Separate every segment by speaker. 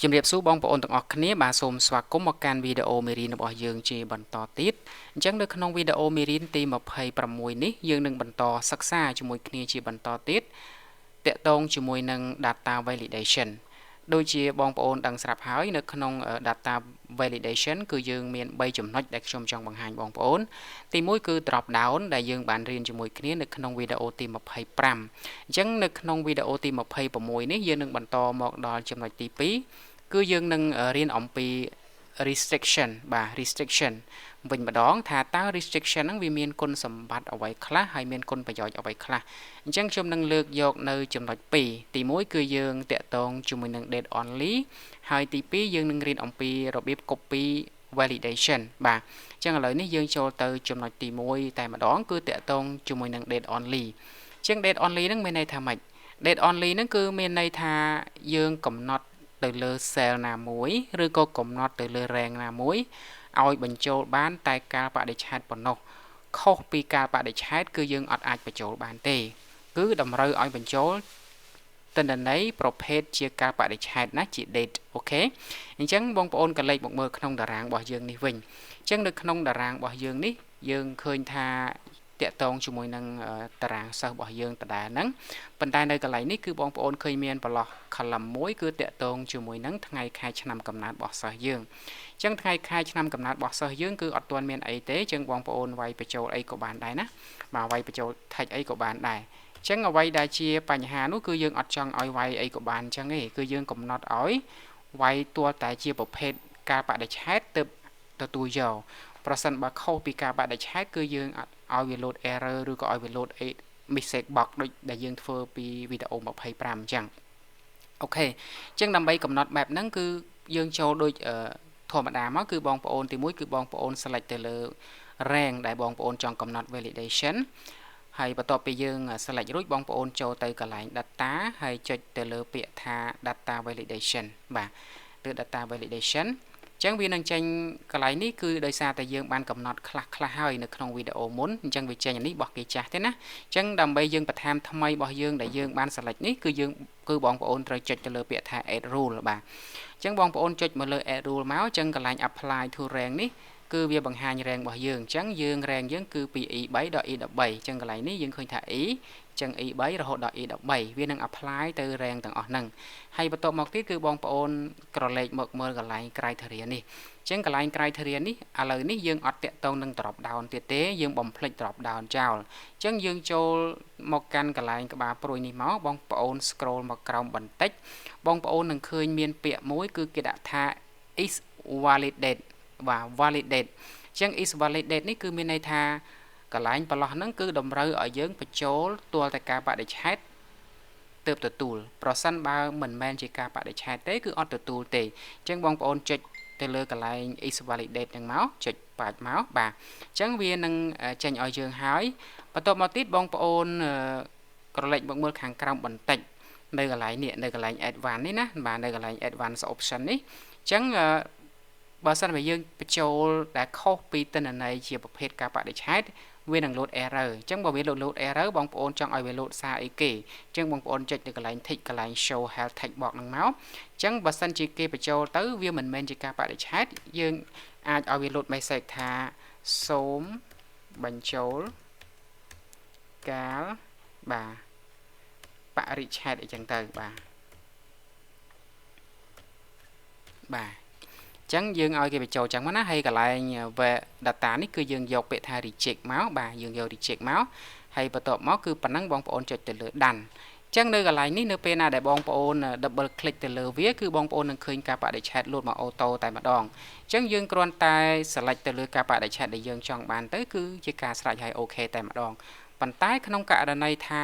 Speaker 1: ជំរាបសួរបងប្អូនទាំងអស់គ្នាបាទសូមស្វាគមន៍មកកាន់វីដេអូមេរៀនរបស់យើងជាបន្តទៀតអញ្ចឹងនៅក្នុងវីដេអូមេរៀនទី26នេះយើងនឹងបន្តសិក្សាជាមួយគ្នាជាបន្តទៀតតាក់ទងជាមួយនឹង data validation ដូចជាបងប្អូនដឹងស្រាប់ហើយនៅក្នុង data validation គឺយើងមាន3ចំណុចដែលខ្ញុំចង់បង្ហាញបងប្អូនទី1គឺ drop down ដែលយើងបានរៀនជាមួយគ្នានៅក្នុងវីដេអូទី25អញ្ចឹងនៅក្នុងវីដេអូទី26នេះយើងនឹងបន្តមកដល់ចំណុចទី2គឺយើងនឹងរៀនអំពី restriction បាទ restriction វិញម្ដងថាតើ restriction ហ្នឹងវាមានគុណសម្បត្តិអ្វីខ្លះហើយមានគុណប្រយោជន៍អ្វីខ្លះអញ្ចឹងខ្ញុំនឹងលើកយកនៅចំណុច2ទី1គឺយើងតាក់ទងជាមួយនឹង date only ហើយទី2យើងនឹងរៀនអំពីរបៀប copy validation បាទអញ្ចឹងឥឡូវនេះយើងចូលទៅចំណុចទី1តែម្ដងគឺតាក់ទងជាមួយនឹង date only អញ្ចឹង date only ហ្នឹងមានន័យថាម៉េច date only ហ្នឹងគឺមានន័យថាយើងកំណត់ទៅលើ cell ណាមួយឬក៏កំណត់ទៅលើ rank ណាមួយឲ្យបញ្ចូលបានតែកាលបរិច្ឆេទប៉ុណ្ណោះខុសពីកាលបរិច្ឆេទគឺយើងអត់អាចបញ្ចូលបានទេគឺតម្រូវឲ្យបញ្ចូលទិន្នន័យប្រភេទជាកាលបរិច្ឆេទណាជា date អូខេអញ្ចឹងបងប្អូនក៏លេខមកមើលក្នុងតារាងរបស់យើងនេះវិញអញ្ចឹងនៅក្នុងតារាងរបស់យើងនេះយើងឃើញថាតាក់ទងជាមួយនឹងតារាងសិស្សរបស់យើងដដែលហ្នឹងប៉ុន្តែនៅកន្លែងនេះគឺបងប្អូនឃើញមានប្រឡោះ column មួយគឺតាក់ទងជាមួយនឹងថ្ងៃខែឆ្នាំកំណើតរបស់សិស្សយើងអញ្ចឹងថ្ងៃខែឆ្នាំកំណើតរបស់សិស្សយើងគឺអត់ទាន់មានអីទេអញ្ចឹងបងប្អូនវាយបញ្ចូលអីក៏បានដែរណាបាទវាយបញ្ចូល text អីក៏បានដែរអញ្ចឹងអ្វីដែលជាបញ្ហានោះគឺយើងអត់ចង់ឲ្យវាយអីក៏បានអញ្ចឹងទេគឺយើងកំណត់ឲ្យវាយទាល់តែជាប្រភេទការបដិឆេទទើបទទួលយកប្រសិនបើខុសពីការបដិឆេទគឺយើងអត់ឲ្យវា load error ឬក៏ឲ្យវា load mistake box ដូចដែលយើងធ្វើពីវីដេអូ25អញ្ចឹងអូខេអញ្ចឹងដើម្បីកំណត់បែបហ្នឹងគឺយើងចូលដូចធម្មតាមកគឺបងប្អូនទី1គឺបងប្អូន select ទៅលើ rank ដែលបងប្អូនចង់កំណត់ validation ហើយបន្ទាប់ពីយើង select រួចបងប្អូនចូលទៅកន្លែង data ហើយចុចទៅលើពាក្យថា data validation បាទឬ data validation អញ្ចឹងវានឹងចេញកន្លែងនេះគឺដោយសារតែយើងបានកំណត់ខ្លះៗហើយនៅក្នុងវីដេអូមុនអញ្ចឹងវាចេញអានេះរបស់គេចាស់ទេណាអញ្ចឹងដើម្បីយើងបន្ថែមថ្មីរបស់យើងដែលយើងបាន select នេះគឺបងប្អូនត្រូវចុចទៅលើពាក្យថា add rule បាទអញ្ចឹងបងប្អូនចុចមកលើ add rule មកអញ្ចឹងកន្លែង apply to rank នេះគឺវាបង្ហាញ rank របស់យើងអញ្ចឹងយើង rank យើងគឺពី E3 ដល់ E13 អញ្ចឹងកន្លែងនេះយើងឃើញថា E អញ្ចឹង E3 រហូតដល់ E13 វានឹង apply ទៅ rank ទាំងអស់ហ្នឹងហើយបន្ទាប់មកទៀតគឺបងប្អូនក្រឡេកមកមើលកន្លែង criteria នេះអញ្ចឹងកន្លែង criteria នេះឥឡូវនេះយើងអត់តាក់ទងនឹង drop down ទៀតទេយើងបំភ្លេច drop down ចោលអញ្ចឹងយើងចូលមកកាន់កន្លែងក្បាលព្រួយនេះមកបងប្អូន scroll មកក្រោមបន្តិចបងប្អូននឹងឃើញមានពាក្យមួយគឺគេដាក់ថា is validate បាទ validate អញ្ចឹង is validate នេះគឺមានន័យថាកន្លែងប្រឡោះហ្នឹងគឺតម្រូវឲ្យយើងបញ្ចូលទាល់តែការបដិឆេទទើបទទួលប្រសិនបើមិនមែនជាការបដិឆេទទេគឺអត់ទទួលទេអញ្ចឹងបងប្អូនចុចទៅលើកន្លែង is validate ហ្នឹងមកចុចបាច់មកបាទអញ្ចឹងវានឹងចេញឲ្យយើងហើយបន្ទាប់មកទៀតបងប្អូនក្រឡេកមកមើលខាងក្រោមបន្តិចនៅកន្លែងនេះនៅកន្លែង advanced នេះណាបាទនៅកន្លែង advanced option នេះអញ្ចឹងបើសិនបើយើងបញ្ចូលដែលខុសពីទិន្នន័យជាប្រភេទការបដិឆេទវានឹង load error អញ្ចឹងបើវា load error បងប្អូនចង់ឲ្យវា load សារអីគេអញ្ចឹងបងប្អូនចុចទៅកន្លែង tick កន្លែង show health text box ហ្នឹងមកអញ្ចឹងបើសិនជាគេបញ្ចូលទៅវាមិនមែនជាការបដិឆេទយើងអាចឲ្យវា load message ថាសូមបញ្ចូលកាលបាទបរិច្ឆេទអីចឹងទៅបាទចឹងយើងឲ្យគេបញ្ចូលចឹងមកណាហើយកន្លែង data នេះគឺយើងយកពាក្យថា reject មកបាទយើងយក reject មកហើយបន្ទាប់មកគឺប៉ុណ្ណឹងបងប្អូនចុចទៅលើ done ចឹងនៅកន្លែងនេះនៅពេលណាដែលបងប្អូន double click ទៅលើវាគឺបងប្អូននឹងឃើញការបដិឆេទ load មកអូតូតែម្ដងចឹងយើងគ្រាន់តែ select ទៅលើការបដិឆេទដែលយើងចង់បានទៅគឺជាការស្រេចហើយអូខេតែម្ដងប៉ុន្តែក្នុងករណីថា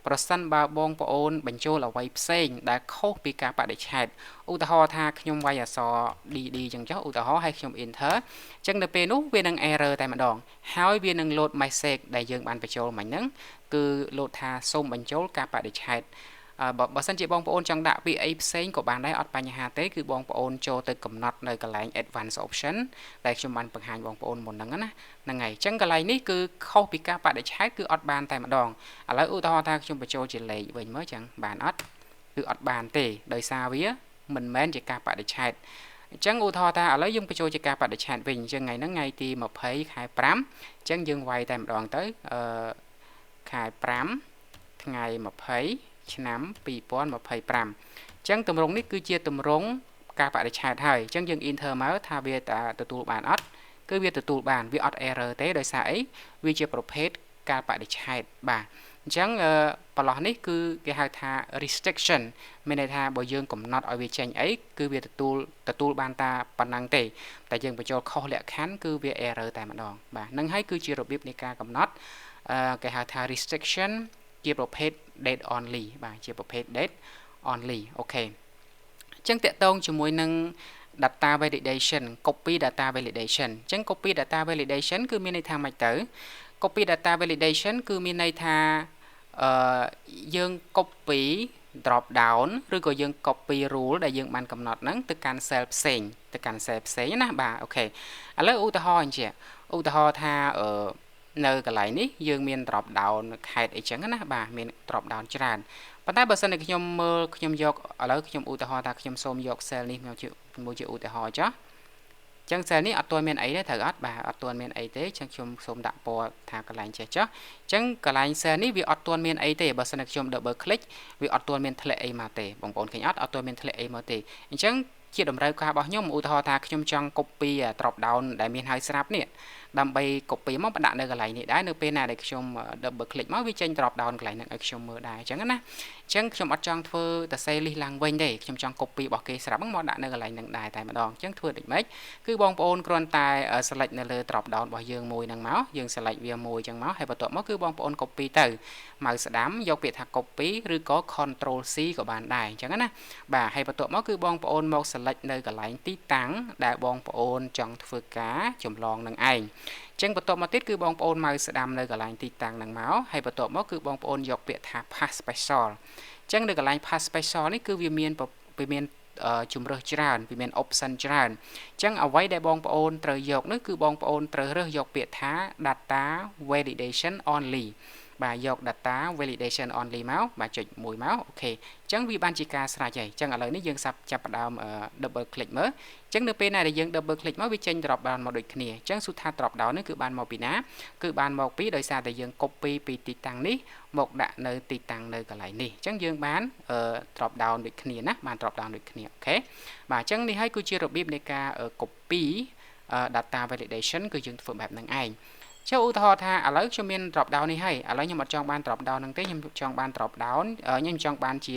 Speaker 1: ប្រសិនបើបងប្អូនបញ្ចូលអ្វីផ្សេងដែលខុសពីការបដិឆេទឧទាហរណ៍ថាខ្ញុំវាយអក្សរ DD ចឹងចុះឧទាហរណ៍ឲ្យខ្ញុំ enter ចឹងនៅពេលនោះវានឹង error តែម្ដងហើយវានឹង load message ដែលយើងបានបញ្ចូលមិញហ្នឹងគឺ load ថាសូមបញ្ចូលការបដិឆេទបើសិនជាបងប្អូនចង់ដាក់ពាក្យអីផ្សេងក៏បានដែរអត់បញ្ហាទេគឺបងប្អូនចូលទៅកំណត់នៅកន្លែង advanced option ដែលខ្ញុំបានបង្ហាញបងប្អូនមុនហ្នឹងណាហ្នឹងហើយអញ្ចឹងកន្លែងនេះគឺខុសពីការបដិឆេទគឺអត់បានតែម្ដងឥឡូវឧទាហរណ៍ថាខ្ញុំបញ្ចូលជាលេខវិញមើលអញ្ចឹងបានអត់គឺអត់បានទេដោយសារវា មិនមែនជាការបដិឆេទអញ្ចឹងឧទាហរណ៍ថាឥឡូវយើងបញ្ចូលជាការបដិឆេទវិញអញ្ចឹងថ្ងៃទី20ខែ5អញ្ចឹងយើងវាយតែម្ដងទៅខែ5ថ្ងៃ20ឆ្នាំ2025អញ្ចឹងទម្រង់នេះគឺជាទម្រង់ការបដិឆេទហើយអញ្ចឹងយើង enter មកថាវាទទួលបានអត់គឺវាទទួលបានវាអត់ error ទេដោយសារអីវាជាប្រភេទការបដិឆេទបាទអញ្ចឹងប្រឡោះនេះគឺគេហៅថា restriction មានន័យថាបើយើងកំណត់ឲ្យវាចេញអីគឺវាទទួលបានតាប៉ុណ្ណឹងទេតែយើងបញ្ចូលខុសលក្ខខណ្ឌគឺវា error តែម្ដងបាទនឹងហើយគឺជារបៀបនៃការកំណត់គេហៅថា restriction ជាប្រភេទ date only បាទជាប្រភេទ date only អូខេអញ្ចឹងតកតងជាមួយនឹង data validation copy data validation អញ្ចឹង copy data validation គឺមានន័យថាម៉េចទៅ copy data validation គឺមានន័យថាយើង copy drop down ឬក៏យើង copy rule ដែលយើងបានកំណត់ហ្នឹងទៅកាន់ cell ផ្សេងណាបាទអូខេឥឡូវឧទាហរណ៍អញ្ចឹងឧទាហរណ៍ថានៅកន្លែងនេះយើងមាន drop down ខេត្តអីចឹងណាបាទមាន drop down ច្រើនប៉ុន្តែបើសិនតែខ្ញុំមើលខ្ញុំយកឥឡូវខ្ញុំឧទាហរណ៍ថាខ្ញុំសូមយក cell នេះមកជាឧទាហរណ៍ចុះចឹង cell នេះអត់ទាន់មានអីទេត្រូវអត់បាទអត់ទាន់មានអីទេចឹងខ្ញុំសូមដាក់ពណ៌ថាកន្លែងចេះចុះចឹងកន្លែង cell នេះវាអត់ទាន់មានអីទេបើសិនតែខ្ញុំ double click វាអត់ទាន់មានធ្លាក់អីមកទេបងប្អូនឃើញអត់ទាន់មានធ្លាក់អីមកទេអញ្ចឹងជាតម្រូវការរបស់ខ្ញុំឧទាហរណ៍ថាខ្ញុំចង់ copy drop down ដែលមានហើយស្រាប់នេះដើម្បី copy មកដាក់នៅកន្លែងនេះដែរនៅពេលណាដែលខ្ញុំ double click មកវាចេញ drop down កន្លែងហ្នឹងឲ្យខ្ញុំមើលដែរអញ្ចឹងណាអញ្ចឹងខ្ញុំអត់ចង់ធ្វើតែ save list ឡើងវិញទេខ្ញុំចង់ copy របស់គេស្រាប់ហ្នឹងមកដាក់នៅកន្លែងហ្នឹងដែរតែម្ដងអញ្ចឹងធ្វើដូចម៉េចគឺបងប្អូនគ្រាន់តែ select នៅលើ drop down របស់យើងមួយហ្នឹងមកយើង select វាមួយអញ្ចឹងមកហើយបន្ទាប់មកគឺបងប្អូន copy ទៅម៉ៅស្ដាំយកពាក្យថា copy ឬក៏ control C ក៏បានដែរអញ្ចឹងណាបាទហើយបន្ទាប់មកគឺបងប្អូនមក select នៅកន្លែងទីតាំងដែលបងប្អូនចង់ធ្វើការចម្លងនឹងឯងចឹងបន្ទាប់មកទៀតគឺបងប្អូនម៉ៅស្ដាំនៅកន្លែងទីតាំងហ្នឹងមកហើយបន្ទាប់មកគឺបងប្អូនយកពាក្យថា pass special ចឹងនៅកន្លែង pass special នេះគឺវាមានជំរើសច្រើនវាមាន option ច្រើនចឹងអ្វីដែលបងប្អូនត្រូវយកនោះគឺបងប្អូនត្រូវរើសយកពាក្យថា data validation only បាទយក data validation only មកបាទចុចមួយមកអូខេអញ្ចឹងវាបានជាការស្រេចហើយអញ្ចឹងឥឡូវនេះយើងចាប់ផ្ដើម double click មើលអញ្ចឹងនៅពេលណាដែលយើង double click មកវាចេញ drop down មកដូចគ្នាអញ្ចឹងសួរថា drop down នេះគឺបានមកពីណាគឺបានមកពីដោយសារតែយើង copy ពីទីតាំងនេះមកដាក់នៅទីតាំងនៅកន្លែងនេះអញ្ចឹងយើងបាន drop down ដូចគ្នាណាបាន drop down ដូចគ្នាអូខេបាទអញ្ចឹងនេះហើយគឺជារបៀបនៃការ copy data validation គឺយើងធ្វើបែបហ្នឹងឯងចុះឧទាហរណ៍ថាឥឡូវខ្ញុំមាន drop down នេះហើយឥឡូវខ្ញុំអត់ចង់បាន drop down ហ្នឹងទេខ្ញុំចង់បាន drop down ខ្ញុំចង់បានជា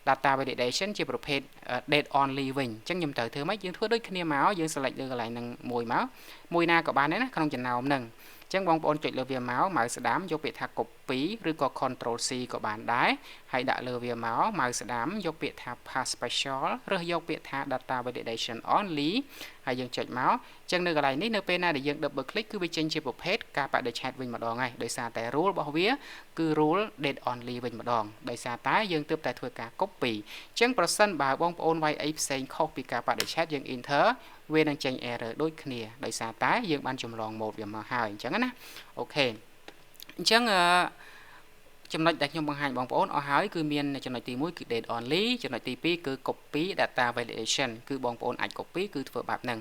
Speaker 1: data validation ជាប្រភេទ date only វិញអញ្ចឹងខ្ញុំត្រូវធ្វើម៉េចយើងធ្វើដូចគ្នាមកយើង select លើកន្លែងហ្នឹងមួយមកមួយណាក៏បានដែរណាក្នុងចំណោមហ្នឹងអញ្ចឹងបងប្អូនចុចលើវាមកម៉ៅស្ដាំយកពាក្យថា copy ឬក៏ control C ក៏បានដែរហើយដាក់លើវាមកម៉ៅស្ដាំយកពាក្យថា pass special ឬយកពាក្យថា data validation only ហើយយើងចុចមកអញ្ចឹងនៅកន្លែងនេះនៅពេលណាដែលយើង double click គឺវាចេញជាប្រភេទការបដិឆេទវិញម្ដងហើយដោយសារតែ rule របស់វាគឺ rule date only វិញម្ដងដោយសារតែយើងទើបតែធ្វើការ copy អញ្ចឹងប្រសិនបើបងប្អូនវាយអីផ្សេងខុសពីការបដិឆេទយើង enter វានឹងចេញ error ដូចគ្នាដោយសារតែយើងបានចម្លងម៉ូដវាមកហើយអញ្ចឹងណាអូខេអញ្ចឹងចំណុចដែលខ្ញុំបង្ហាញបងប្អូនអស់ហើយគឺមានចំណុចទី1គឺ date only ចំណុចទី2គឺ copy data validation គឺបងប្អូនអាច copy គឺធ្វើបែបហ្នឹង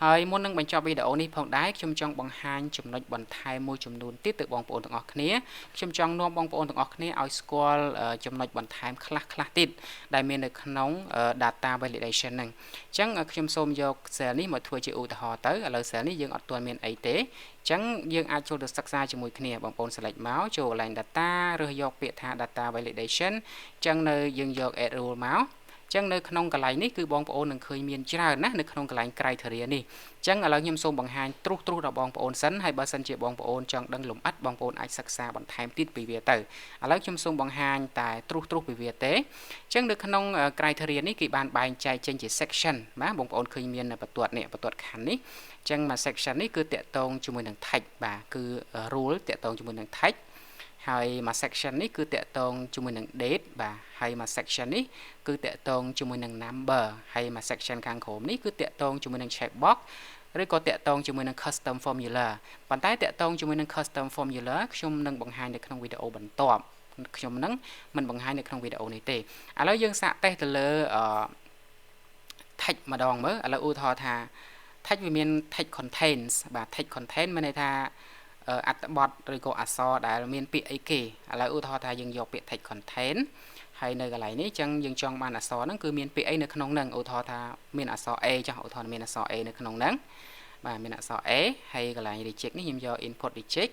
Speaker 1: ហើយមុននឹងបញ្ចប់វីដេអូនេះផងដែរខ្ញុំចង់បង្ហាញចំណុចបន្ថែមមួយចំនួនទៀតទៅបងប្អូនទាំងអស់គ្នាខ្ញុំចង់នាំបងប្អូនទាំងអស់គ្នាឲ្យស្គាល់ចំណុចបន្ថែមខ្លះទៀតដែលមាននៅក្នុង data validation ហ្នឹងអញ្ចឹងខ្ញុំសូមយក cell នេះមកធ្វើជាឧទាហរណ៍ទៅឥឡូវ cell នេះយើងអត់ទាន់មានអីទេអញ្ចឹងយើងអាចចូលទៅសិក្សាជាមួយគ្នាបងប្អូន select មកចូលកន្លែង data រើសយកពាក្យថា data validation អញ្ចឹងនៅយើងយក add rule មកចឹងនៅក្នុងកន្លែងនេះគឺបងប្អូននឹងឃើញមានច្រើនណាស់នៅក្នុងកន្លែង criteria នេះចឹងឥឡូវខ្ញុំសូមបង្ហាញទ្រុសដល់បងប្អូនសិនហើយបើសិនជាបងប្អូនចង់ដឹងលម្អិតបងប្អូនអាចសិក្សាបន្ថែមទៀតពីវាទៅឥឡូវខ្ញុំសូមបង្ហាញតែទ្រុសពីវាទេចឹងនៅក្នុង criteria នេះគេបានបែងចែកចេញជា section បាទបងប្អូនឃើញមានបន្ទាត់នេះបន្ទាត់ខណ្ឌនេះចឹងមួយ section នេះគឺតាក់ទងជាមួយនឹង text បាទគឺ rule តាក់ទងជាមួយនឹង textហើយមួយ section នេះគឺតាក់ទងជាមួយនឹង date បាទហើយមួយ section នេះគឺតាក់ទងជាមួយនឹង number ហើយមួយ section ខាងក្រោមនេះគឺតាក់ទងជាមួយនឹង checkbox ឬក៏តាក់ទងជាមួយនឹង custom formula ប៉ុន្តែតាក់ទងជាមួយនឹង custom formula ខ្ញុំនឹងបង្ហាញនៅក្នុងវីដេអូបន្ទាប់ខ្ញុំនឹងមិនបង្ហាញនៅក្នុងវីដេអូនេះទេឥឡូវយើងសាកតេស្តទៅលើ text ម្ដងមើលឥឡូវឧទាហរណ៍ថា text វាមាន text contains បាទ text contain មានន័យថាអត្ថបទឬក៏អក្សរដែលមានពាក្យអីគេឥឡូវឧទាហរណ៍ថាយើងយកពាក្យ text contain ហើយនៅកន្លែងនេះចឹងយើងចង់បានអក្សរហ្នឹងគឺមានពាក្យអីនៅក្នុងហ្នឹងឧទាហរណ៍ថាមានអក្សរ A ចុះឧទាហរណ៍មានអក្សរ A នៅក្នុងហ្នឹងបាទមានអក្សរ A ហើយកន្លែង reject នេះខ្ញុំយក input reject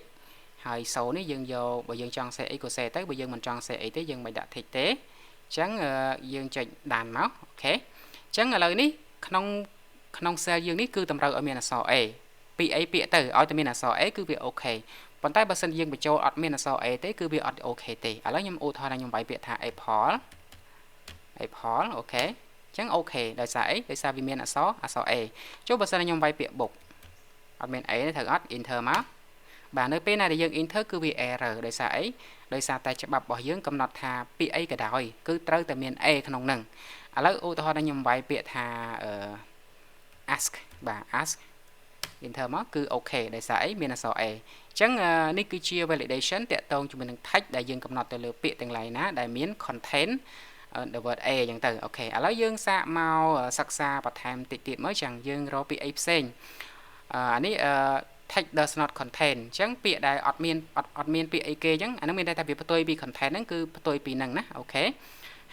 Speaker 1: ហើយ0នេះយើងយកបើយើងចង់សេអីក៏សេទៅបើយើងមិនចង់សេអីទេយើងមិនដាក់ tick ទេអញ្ចឹងយើងចុចដានមកអូខេអញ្ចឹងឥឡូវនេះក្នុង cell យើងនេះគឺតម្រូវឲ្យមានអក្សរ A ពីអីពាក្យទៅឲ្យតែមានអក្សរ A គឺវាអូខេប៉ុន្តែបើសិនយើងបញ្ចូលអត់មានអក្សរ A ទេគឺវាអត់អូខេទេឥឡូវខ្ញុំឧទាហរណ៍ថាខ្ញុំបាយពាក្យថា apple អូខេអញ្ចឹងអូខេដោយសារអីដោយសារវាមានអក្សរ A ចុះបើសិនខ្ញុំបាយពាក្យ book អត់មាន A ទេត្រូវអត់ enter មកបាទនៅពេលណាដែលយើង enter គឺវា error ដោយសារអីដោយសារតែច្បាប់របស់យើងកំណត់ថាពាក្យអីក៏ដោយគឺត្រូវតែមាន A ក្នុងហ្នឹងឥឡូវឧទាហរណ៍ថាខ្ញុំបាយពាក្យថា ask បាទ ask enter មកគឺអូខេដោយសារអីមានអក្សរ A អញ្ចឹងនេះគឺជា validation តាក់ទងជាមួយនឹង text ដែលយើងកំណត់ទៅលើពាក្យទាំងឡាយណាដែលមាន content the word A អញ្ចឹងទៅអូខេឥឡូវយើងសាកមកសិក្សាបន្ថែមតិចទៀតមើលចឹងយើងរកពាក្យអីផ្សេងអានេះtext does not contain អញ្ចឹងពាក្យដែលអត់មានពាក្យអីគេអញ្ចឹងអានឹងមានន័យថាវាផ្ទុយពី content ហ្នឹងគឺផ្ទុយពីហ្នឹងណាអូខេ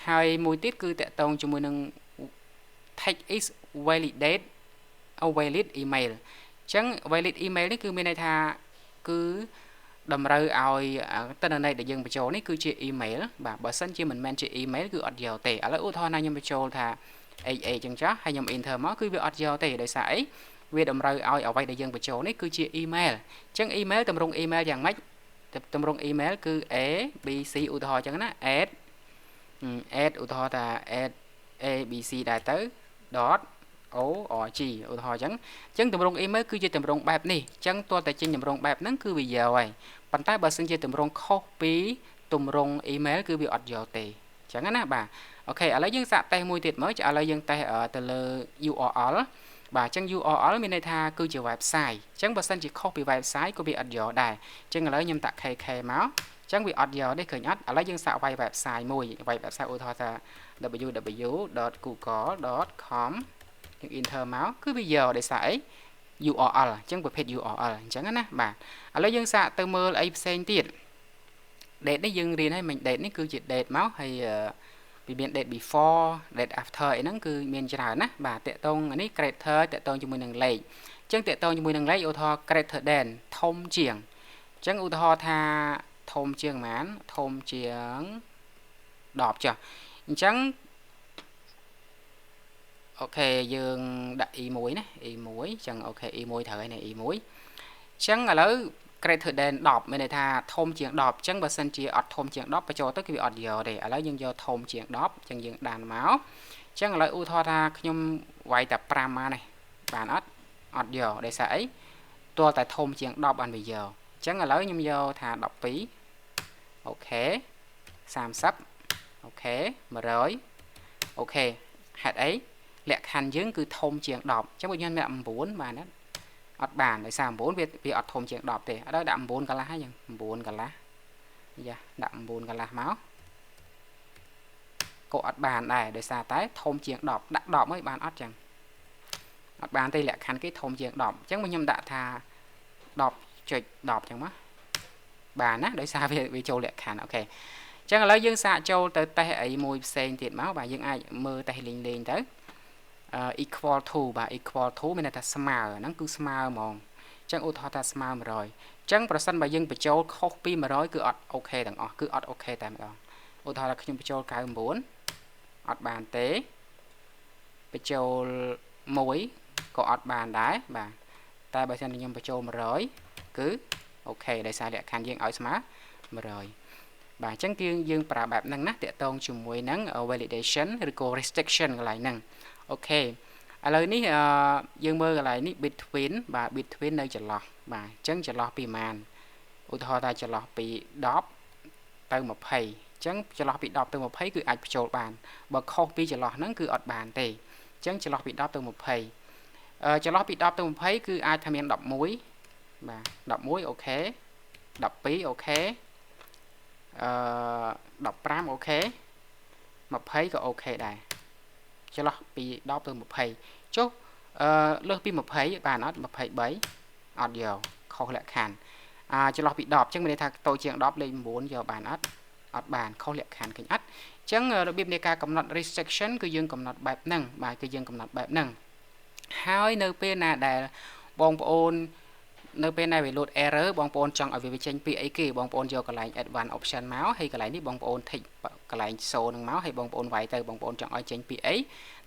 Speaker 1: ហើយមួយទៀតគឺតាក់ទងជាមួយនឹង text is valid email អញ្ចឹង valid email នេះគឺមានន័យថាគឺតម្រូវឲ្យទិន្នន័យដែលយើងបញ្ចូលនេះគឺជា email បាទបើសិនជាមិនមែនជា email គឺអត់យកទេឥឡូវឧទាហរណ៍ណាខ្ញុំបញ្ចូលថា AA អញ្ចឹងចាស់ហើយខ្ញុំ enter មកគឺវាអត់យកទេដោយសារអីវាតម្រូវឲ្យអ្វីដែលយើងបញ្ចូលនេះគឺជា email អញ្ចឹង email តម្រង់ email យ៉ាងម៉េចតម្រង់ email គឺ A B C ឧទាហរណ៍អញ្ចឹងណា add ឧទាហរណ៍ថា add A B C ដែរទៅ .org ឧទាហរណ៍អញ្ចឹងតម្រង់ email គឺជាតម្រង់បែបនេះអញ្ចឹងទាល់តែចេញតម្រង់បែបហ្នឹងគឺវាយកហើយប៉ុន្តែបើសិនជាតម្រង់ខុសពីតម្រង់ email គឺវាអត់យកទេអញ្ចឹងណាបាទអូខេឥឡូវយើងសាកតេស្តមួយទៀតមើលឥឡូវយើងតេស្តទៅលើ URL បាទអញ្ចឹង URL មានន័យថាគឺជា website អញ្ចឹងបើសិនជាខុសពី website ក៏វាអត់យកដែរអញ្ចឹងឥឡូវខ្ញុំដាក់ KK មកអញ្ចឹងវាអត់យកទេឃើញអត់ឥឡូវយើងសាកវាយ website មួយវាយ website ឧទាហរណ៍ថា www.google.com យើង enter មកគឺវាយកដោយសារអី URL អញ្ចឹងប្រភេទ URL អញ្ចឹងណាបាទឥឡូវយើងសាកទៅមើលអីផ្សេងទៀត date នេះយើងរៀនហើយមិញ date នេះគឺជា date មកហើយពីមាន date before date after អីហ្នឹងគឺមានច្រើនណាបាទតកតងនេះ greater តកតងជាមួយនឹងលេខអញ្ចឹងតកតងជាមួយនឹងលេខឧទាហរណ៍ greater than ធំជាងអញ្ចឹងឧទាហរណ៍ថាធំជាងប៉ុន្មានធំជាង10ចុះអញ្ចឹងអូខេយើងដាក់ E1 ណា E1 អញ្ចឹងអូខេ E1 ត្រូវហើយណា E1 អញ្ចឹងឥឡូវ greater than 10មានន័យថាធំជាង10អញ្ចឹងបើសិនជាអត់ធំជាង10បញ្ចូលទៅគឺវាអត់យកទេឥឡូវយើងយកធំជាង10អញ្ចឹងយើងដានមកអញ្ចឹងឥឡូវឧទាហរណ៍ថាខ្ញុំវាយតែ5មកនេះបានអត់យកដោយសារអីទាល់តែធំជាង10បានវាយកអញ្ចឹងឥឡូវខ្ញុំយកថា12អូខេ30អូខេ100អូខេហេតុអីលក្ខខណ្ឌយើងគឺធំជាង10អញ្ចឹងបើខ្ញុំដាក់9បានទេអត់បានដោយសារ9វាអត់ធំជាង10ទេអត់ដល់ដាក់9កន្លះហើយយើង9កន្លះយ៉ាដាក់9កន្លះមកក៏អត់បានដែរដោយសារតែធំជាង10ដាក់10ហើយបានអត់ចឹងអត់បានទេលក្ខខណ្ឌគេធំជាង10អញ្ចឹងខ្ញុំដាក់ថា 10.10 ចឹងមកបានណាដោយសារវាចូលលក្ខខណ្ឌអូខេអញ្ចឹងឥឡូវយើងសាកចូលទៅតេស្តអីមួយផ្សេងទៀតមកបាទយើងអាចមើលតេស្តលេងទៅequal to បាទ equal to មានន័យថាស្មើហ្នឹងគឺស្មើហ្មងអញ្ចឹងឧទាហរណ៍ថាស្មើ100អញ្ចឹងប្រសិនបើយើងបញ្ចូលខុសពី100គឺអត់អូខេទាំងអស់គឺអត់អូខេតែម្ដងឧទាហរណ៍ថាខ្ញុំបញ្ចូល99អត់បានទេបញ្ចូល1ក៏អត់បានដែរបាទតែបើសិនខ្ញុំបញ្ចូល100គឺអូខេដោយសារលក្ខខណ្ឌយើងឲ្យស្មើ100បាទអញ្ចឹងយើងប្រើបែបហ្នឹងណាតាក់ទងជាមួយនឹង validation ឬក៏ restriction កន្លែងហ្នឹងអូខេឥឡូវនេះយើងមើលកន្លែងនេះ between បាទ between នៅចន្លោះបាទអញ្ចឹងចន្លោះពីប៉ុន្មានឧទាហរណ៍ថាចន្លោះពី10ទៅ20អញ្ចឹងចន្លោះពី10ទៅ20គឺអាចបញ្ចូលបានបើខុសពីចន្លោះហ្នឹងគឺអត់បានទេអញ្ចឹងចន្លោះពី10ទៅ20ចន្លោះពី10ទៅ20គឺអាចថាមាន11បាទ11អូខេ12អូខេ15អូខេ20ក៏អូខេដែរ ចន្លោះពី10ទៅ20ចុះលើសពី20បានអត់23អត់យកខុសលក្ខខណ្ឌចន្លោះពី10អញ្ចឹងមានន័យថាតូចជាង10លេខ9យកបានអត់បានខុសលក្ខខណ្ឌឃើញអត់អញ្ចឹងរបៀបនៃការកំណត់ restriction គឺយើងកំណត់បែបហ្នឹងបាទគឺយើងកំណត់បែបហ្នឹងហើយនៅពេលណាដែលបងប្អូននៅពេលណាវា load error បងប្អូនចង់ឲ្យវាបញ្ចេញពីអីគេបងប្អូនយកកន្លែង advanced option មកហើយកន្លែងនេះបងប្អូន tick កន្លែង show នឹងមកហើយបងប្អូនវាយទៅបងប្អូនចង់ឲ្យចេញពីអី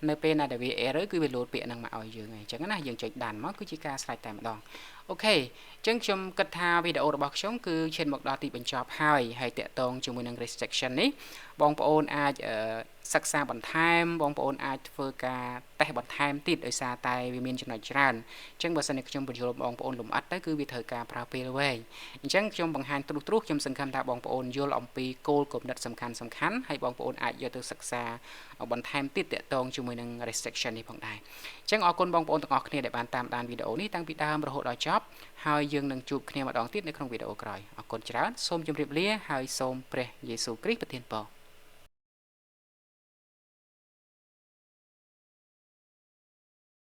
Speaker 1: នៅពេលណាដែលវា error គឺវា load ពាក្យហ្នឹងមកឲ្យយើងហើយអញ្ចឹងណាយើងចុចដានមកគឺជាការស្រេចតែម្ដងអូខេអញ្ចឹងខ្ញុំគិតថាវីដេអូរបស់ខ្ញុំគឺឈានមកដល់ទីបញ្ចប់ហើយតាក់ទងជាមួយនឹង restriction នេះបងប្អូនអាចសិក្សាបន្ថែមបងប្អូនអាចធ្វើការតេស្តបន្ថែមទៀតដោយសារតែវាមានចំណុចច្រើនអញ្ចឹងបើសិនជាខ្ញុំបញ្យល់បងប្អូនលម្អិតទៅគឺវាត្រូវការប្រើពេលវែងអញ្ចឹងខ្ញុំបង្ហាញទ្រុសខ្ញុំសង្ឃឹមថាបងប្អូនយល់អំពីគោលគំនិតសំខាន់ហើយបងប្អូនអាចយកទៅសិក្សាបន្ថែមទៀតតាក់ទងជាមួយនឹង restriction នេះផងដែរអញ្ចឹងអរគុណបងប្អូនទាំងអស់គ្នាដែលបានតាមដានវីដេអូនេះតាំងពីដើមរហូតដល់ចប់ហើយយើងនឹងជួបគ្នាម្ដងទៀតនៅក្នុងវីដេអូក្រោយអរគុណច្រើនសូមជម្រាបលាហើយសូមព្រះយេស៊ូវគ្រីស្ទប្រទានពរ